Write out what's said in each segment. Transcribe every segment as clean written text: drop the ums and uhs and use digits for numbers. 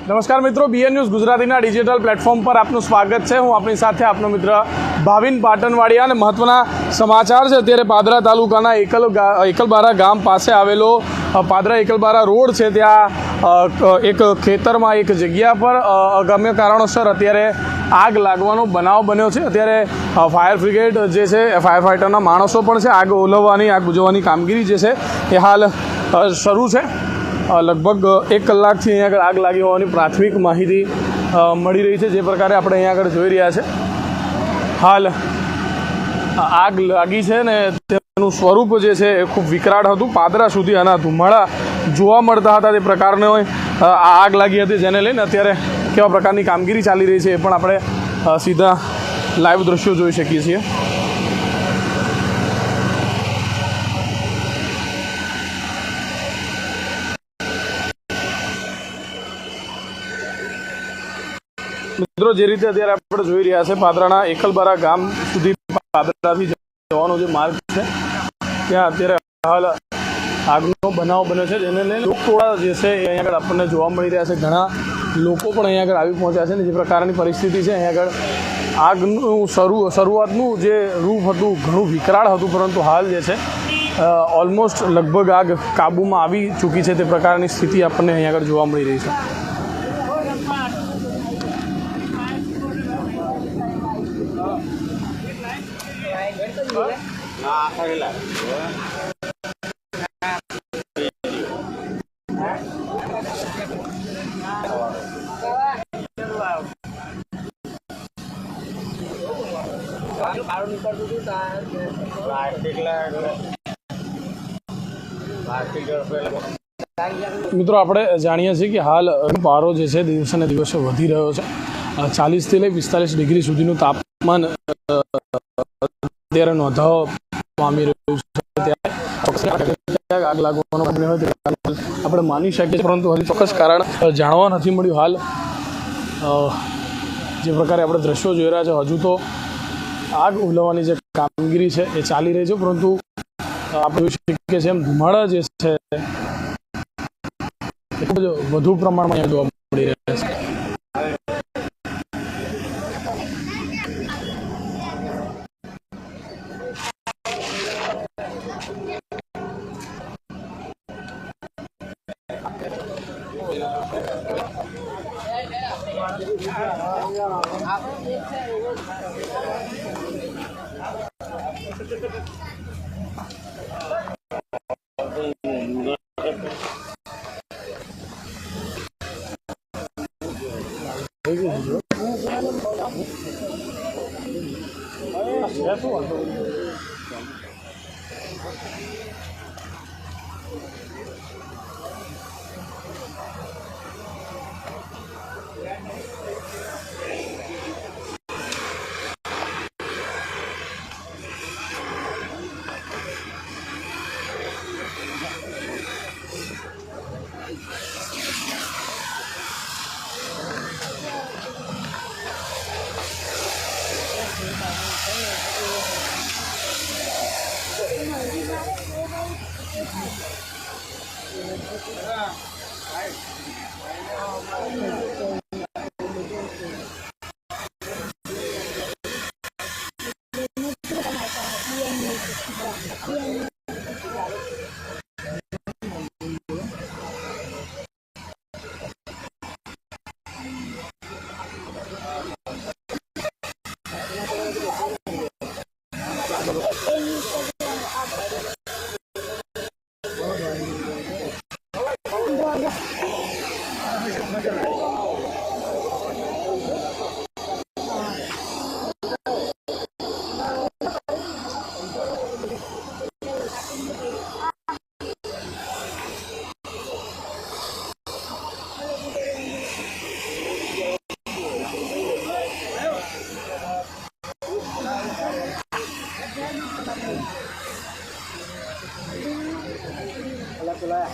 નમસ્કાર મિત્રો, BN news ગુજરાતીના ડિજિટલ પ્લેટફોર્મ પર આપનું સ્વાગત છે। હું આપની સાથે આપનો મિત્ર ભાવિન પાટણવાડિયા અને મહત્વના સમાચાર છે। અત્યારે પાદરા તાલુકાના એકલબારા ગામ પાસે આવેલો પાદરા એકલબારા રોડ છે, ત્યાં એક ખેતરમાં એક જગ્યા પર અગમ્ય કારણોસર અત્યારે આગ લાગવાનો બનાવ બન્યો છે। અત્યારે ફાયર બ્રિગેડ જે છે, ફાયર ફાઇટરના માણસો પણ છે, આગ ઓલવવાની, આગ બુઝાવવાની કામગીરી જે છે એ હાલ શરૂ છે। લગભગ 1 કલાકથી અહીંયા આગળ આગ લાગી હોવાની પ્રાથમિક માહિતી મળી રહી છે। જે પ્રકારે આપણે અહીંયા આગળ જોઈ રહ્યા છે, હાલ આગ લાગી છે ને તેનું સ્વરૂપ જે છે એ ખૂબ વિકરાળ હતું। પાદરા સુધી આના ધુમાડા જોવા મળતા હતા। તે પ્રકારનો આગ લાગી હતી, જેને લઈને અત્યારે કેવા પ્રકારની કામગીરી ચાલી રહી છે એ પણ આપણે સીધા લાઈવ દ્રશ્યો જોઈ શકીએ છીએ। મિત્રો, જે રીતે અત્યારે આપણે જોઈ રહ્યા છે, પાદરાના એકલબારા ગામ સુધી પાદરાથી જવાનો જે માર્ગ છે, ત્યાં અત્યારે હાલ આગનો બનાવ બન્યો છે, જેને લઈને લોકટોળા જે છે એ અહીંયા આગળ આપણને જોવા મળી રહ્યા છે। ઘણા લોકો પણ અહીંયા આગળ આવી પહોંચ્યા છે ને જે પ્રકારની પરિસ્થિતિ છે, અહીંયા આગળ આગનું શરૂઆતનું જે રૂપ હતું ઘણું વિકરાળ હતું, પરંતુ હાલ જે છે ઓલમોસ્ટ લગભગ આગ કાબૂમાં આવી ચૂકી છે। તે પ્રકારની સ્થિતિ આપણને અહીંયા આગળ જોવા મળી રહી છે। મિત્રો, આપણે જાણીએ છીએ કે હાલ પારો જે છે દિવસે ને દિવસે વધી રહ્યો છે। 40 થી લઈ 45 ડિગ્રી સુધીનું તાપમાન અત્યારે નોંધાવા પામી રહ્યું છે। ત્યારે આગ લાગવાનો આપણે માની શકીએ, પરંતુ હજી ચોક્કસ કારણ જાણવા નથી મળ્યું। હાલ જે પ્રકારે આપણે દ્રશ્યો જોઈ રહ્યા છે, હજુ તો આગ ઓલવવાની જે કામગીરી છે એ ચાલી રહી છે, પરંતુ આપણે જોઈ શકીએ છીએ એમ ધુમાડા જે છે ખૂબ જ વધુ પ્રમાણમાં જોવા મળી રહ્યા છે।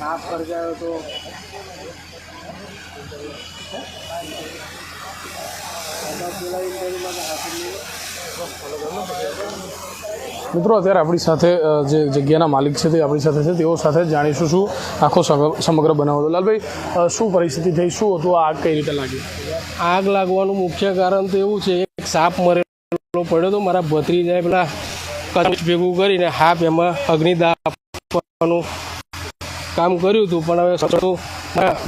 हाफ कर जाए तो हाथ મિત્રો અત્યારે આપણી સાથે જે જગ્યાના માલિક છે તે આપણી સાથે છે, તેઓ સાથે જાણીશું શું આખો સમગ્ર બનાવ હતો. લાલભાઈ, શું પરિસ્થિતિ થઈ, શું હતું, આગ કઈ રીતે લાગી? આગ લાગવાનું મુખ્ય કારણ તો એવું છે, એક સાપ મરેલો પડ્યો હતો. મારા ભત્રીજાએ પેલા કચરા ભેગું કરીને હાફ એમાં અગ્નિદાહ આપવાનું કામ કર્યું હતું, પણ હવે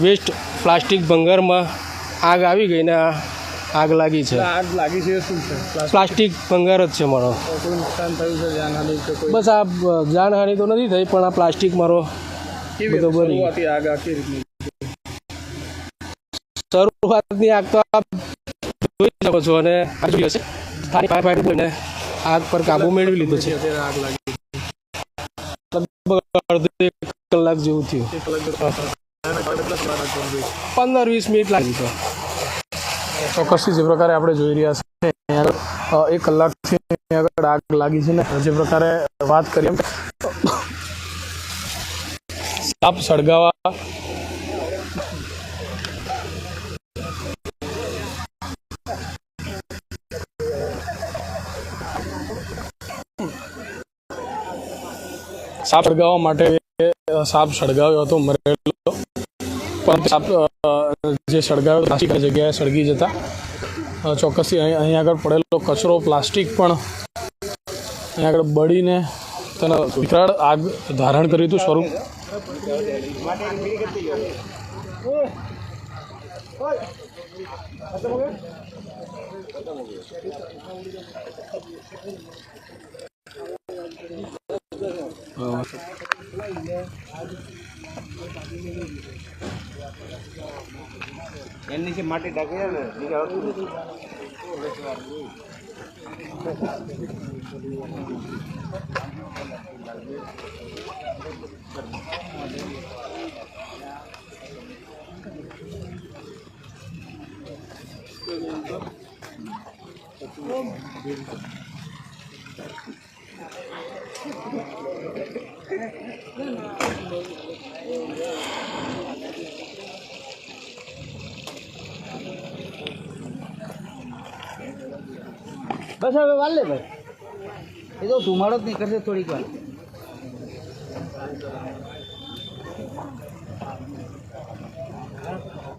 વેસ્ટ પ્લાસ્ટિક ભંગારમાં આગ આવી ગઈ ને આગ લાગી છે. આગ લાગી છે શું છે? પ્લાસ્ટિક ભંગાર જ છે મારો. કોઈ નુકસાન થયું છે, જાનહાનિ કે કોઈ? બસ આ જાનહાનિ તો નથી થઈ, પણ આ પ્લાસ્ટિક મારો બધો બની. આગ આખી રીતની શરૂઆતની આગ તો આપ જોઈ શકો છો, અને સ્થાનિક ફાયર ફાઈટરને આગ પર કાબુ મેળવી લીધો છે. આગ લાગી લગભગ અડધો 1 કલાક જેવું થયું, 15-20 મિનિટ લાગી છે. ચોક્કસથી જે પ્રકારે આપણે જોઈ રહ્યા છીએ, અહીંયા 1 કલાકથી આગળ આગ લાગી છે ને જે પ્રકારે વાત કરીએ સાપ સળગાવા માટે સાપ સળગાવ્યો હતો, મરેલો, પરંતુ સાપ જે સળગાવ્યો પ્લાસ્ટિક જગ્યાએ સળગી જતા ચોક્કસથી અહીં આગળ પડેલો કચરો, પ્લાસ્ટિક પણ અહીં આગળ બળીને તેના વિકરાળ આગ ધારણ કર્યું હતું સ્વરૂપ. એની માટી ઢાંકી ને બીજા બસ હવે વાલ લે ભાઈ, એ તો ધુમાડો જ નીકળશે થોડીક વાર.